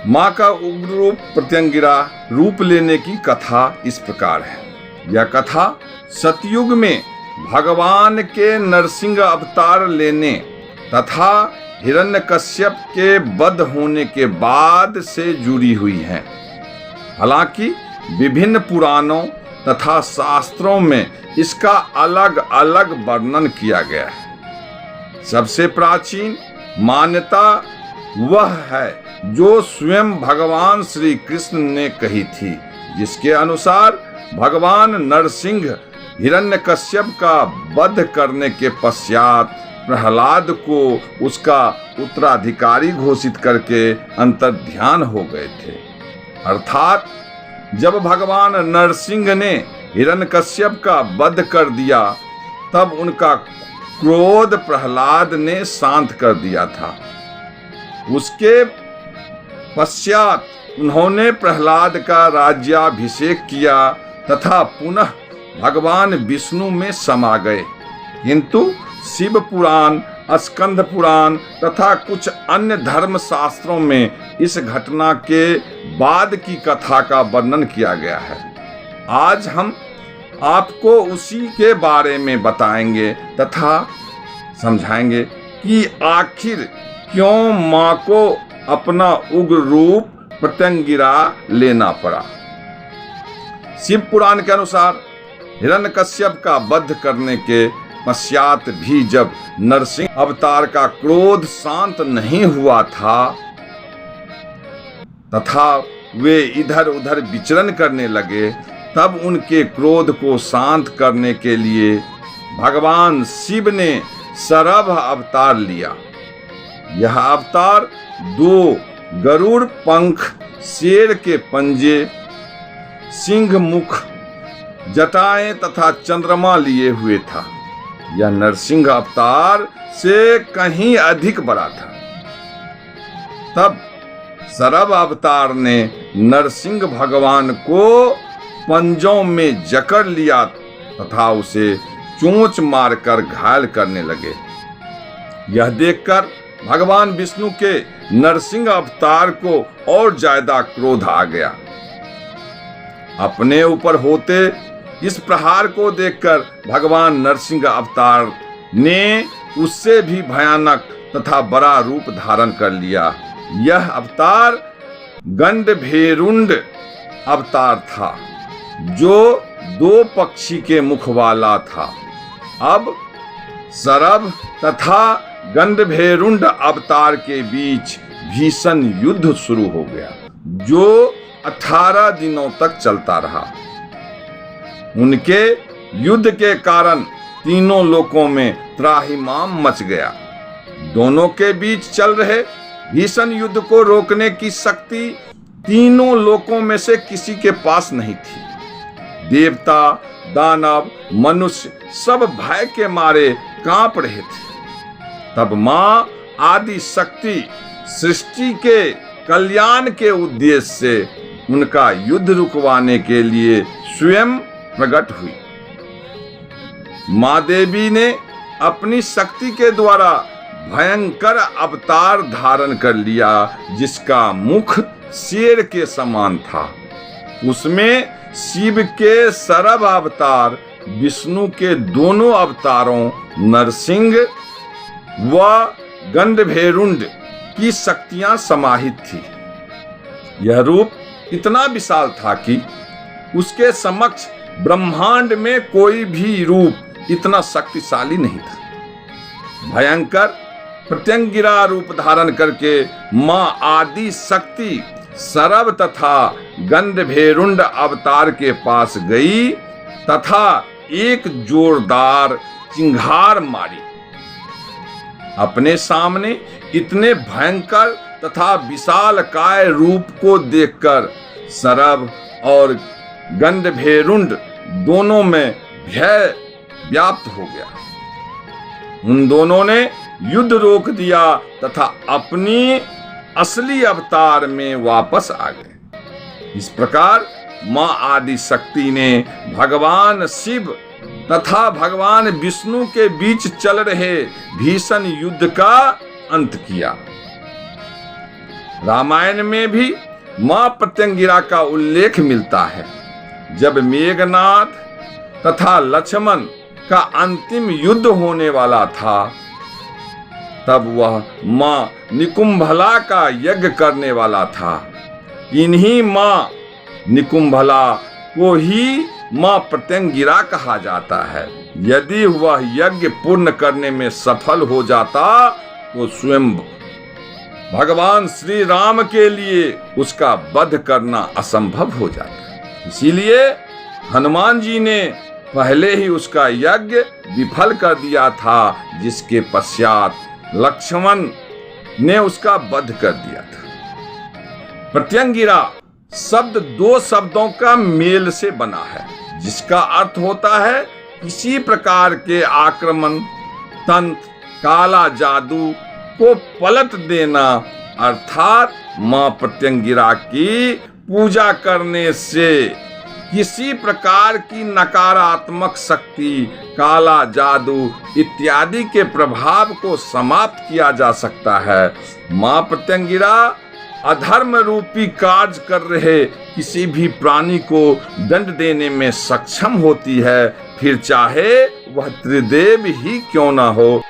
माँ का उग्र रूप प्रत्यंगिरा रूप लेने की कथा इस प्रकार है। यह कथा सतयुग में भगवान के नरसिंह अवतार लेने तथा हिरण्यकश्यप के वध होने के बाद से जुड़ी हुई है। हालांकि विभिन्न पुराणों तथा शास्त्रों में इसका अलग अलग वर्णन किया गया है। सबसे प्राचीन मान्यता वह है जो स्वयं भगवान श्री कृष्ण ने कही थी, जिसके अनुसार भगवान नरसिंह हिरण्यकश्यप का वध करने के पश्चात प्रहलाद को उसका उत्तराधिकारी घोषित करके अंतर्ध्यान हो गए थे। अर्थात जब भगवान नरसिंह ने हिरण्यकश्यप का वध कर दिया तब उनका क्रोध प्रहलाद ने शांत कर दिया था। उसके पश्चात उन्होंने प्रहलाद का राज्याभिषेक किया तथा पुनः भगवान विष्णु में समा गए। किंतु शिव पुराण, स्कंद पुराण तथा कुछ अन्य धर्म शास्त्रों में इस घटना के बाद की कथा का वर्णन किया गया है। आज हम आपको उसी के बारे में बताएंगे तथा समझाएंगे कि आखिर क्यों माँ को अपना उग्र रूप प्रत्यंगिरा लेना पड़ा। शिव पुराण के अनुसार हिरण्यकश्यप का वध करने के पश्चात भी जब नरसिंह अवतार का क्रोध शांत नहीं हुआ था तथा वे इधर उधर विचरण करने लगे, तब उनके क्रोध को शांत करने के लिए भगवान शिव ने सरभ अवतार लिया। यह अवतार 2 गरुड़ पंख, शेर के पंजे, सिंह मुख, जटाएं तथा चंद्रमा लिए हुए था। यह नरसिंह अवतार से कहीं अधिक बड़ा था। तब सरभ अवतार ने नरसिंह भगवान को पंजों में जकड़ लिया तथा उसे चोंच मारकर घायल करने लगे। यह देखकर भगवान विष्णु के नरसिंह अवतार को और ज्यादा क्रोध आ गया। अपने ऊपर होते इस प्रहार को देखकर भगवान नरसिंह अवतार ने उससे भी भयानक तथा बड़ा रूप धारण कर लिया। यह अवतार गंडभेरुंड अवतार था जो 2 पक्षी के मुख वाला था। अब सरभ तथा गंडभेरुंड अवतार के बीच भीषण युद्ध शुरू हो गया जो 18 दिनों तक चलता रहा। उनके युद्ध के कारण तीनों लोकों में त्राहिमाम मच गया। दोनों के बीच चल रहे भीषण युद्ध को रोकने की शक्ति तीनों लोकों में से किसी के पास नहीं थी। देवता, दानव, मनुष्य सब भय के मारे कांप रहे थे। तब माँ आदि शक्ति सृष्टि के कल्याण के उद्देश्य से उनका युद्ध रुकवाने के लिए स्वयं प्रकट हुई। माँ देवी ने अपनी शक्ति के द्वारा भयंकर अवतार धारण कर लिया जिसका मुख शेर के समान था। उसमें शिव के सरभ अवतार, विष्णु के दोनों अवतारों नरसिंह व गंडभेरुंड की शक्तियां समाहित थी। यह रूप इतना विशाल था कि उसके समक्ष ब्रह्मांड में कोई भी रूप इतना शक्तिशाली नहीं था। भयंकर प्रत्यंगिरा रूप धारण करके माँ आदि शक्ति सरभ तथा गंडभेरुंड अवतार के पास गई तथा एक जोरदार चिंगार मारी। अपने सामने इतने भयंकर तथा विशालकाय रूप को देखकर सरभ और गंडभेरुंड दोनों में भय व्याप्त हो गया। उन दोनों ने युद्ध रोक दिया तथा अपनी असली अवतार में वापस आ गए। इस प्रकार माँ आदि शक्ति ने भगवान शिव तथा भगवान विष्णु के बीच चल रहे भीषण युद्ध का अंत किया। रामायण में भी मां प्रत्यंगिरा का उल्लेख मिलता है। जब मेघनाद तथा लक्ष्मण का अंतिम युद्ध होने वाला था, तब वह मां निकुंभला का यज्ञ करने वाला था। इन्हीं मां निकुंभला को ही मां प्रत्यंगिरा कहा जाता है। यदि वह यज्ञ पूर्ण करने में सफल हो जाता तो स्वयं भगवान श्री राम के लिए उसका वध करना असंभव हो जाता। इसीलिए हनुमान जी ने पहले ही उसका यज्ञ विफल कर दिया था, जिसके पश्चात लक्ष्मण ने उसका वध कर दिया था। प्रत्यंगिरा शब्द दो शब्दों का मेल से बना है, जिसका अर्थ होता है किसी प्रकार के आक्रमण, तंत्र, काला जादू को पलट देना। अर्थात मां प्रत्यंगिरा की पूजा करने से किसी प्रकार की नकारात्मक शक्ति, काला जादू इत्यादि के प्रभाव को समाप्त किया जा सकता है। मां प्रत्यंगिरा अधर्म रूपी कार्य कर रहे किसी भी प्राणी को दंड देने में सक्षम होती है, फिर चाहे वह त्रिदेव ही क्यों ना हो।